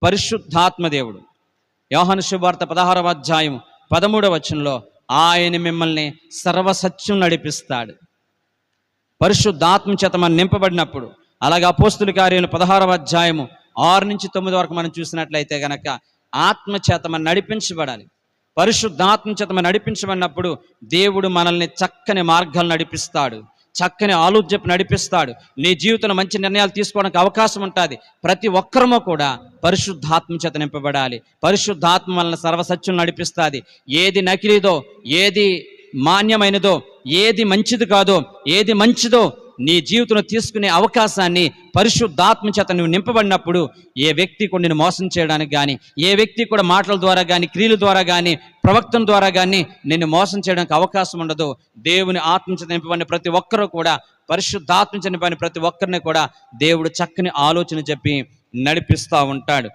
పరిశుద్ధాత్మ దేవుడు. యోహాను శుభవార్త 16వ అధ్యాయం 13వ వచనంలో ఆయన మిమ్మల్ని సర్వసత్యం నడిపిస్తాడు. పరిశుద్ధాత్మ చేత మనం నింపబడినప్పుడు, అలాగే అపోస్తుల కార్యాలు 16వ అధ్యాయము 6-9 వరకు మనం చూసినట్లయితే గనక ఆత్మ చేత మనం నడిపించబడాలి. పరిశుద్ధాత్మ చేత మనం నడిపించబడినప్పుడు దేవుడు మనల్ని చక్కని మార్గాలు నడిపిస్తాడు, చక్కని ఆలోచన నడిపిస్తాడు. నీ జీవితంలో మంచి నిర్ణయాలు తీసుకోవడానికి అవకాశం ఉంటుంది. ప్రతి ఒక్కరము కూడా పరిశుద్ధాత్మ చేత నింపబడాలి. పరిశుద్ధాత్మ వలన సర్వసత్యం నడిపిస్తుంది. ఏది నకిలీదో, ఏది మాన్యమైనదో, ఏది మంచిది కాదో, ఏది మంచిదో నీ జీవితంలో తీసుకునే అవకాశాన్ని పరిశుద్ధాత్మ చేత నువ్వు నింపబడినప్పుడు ఏ వ్యక్తి కూడా నిన్ను మోసం చేయడానికి కానీ, ఏ వ్యక్తి కూడా మాటల ద్వారా కానీ, క్రియల ద్వారా కానీ, ప్రవక్తల ద్వారా కానీ నిన్ను మోసం చేయడానికి అవకాశం ఉండదు. దేవుని ఆత్మ చేత నింపబడిన ప్రతి ఒక్కరూ కూడా, పరిశుద్ధాత్మ చేత నింపబడిన ప్రతి ఒక్కరిని కూడా దేవుడు చక్కని ఆలోచన చెప్పి నడిపిస్తూ ఉంటాడు.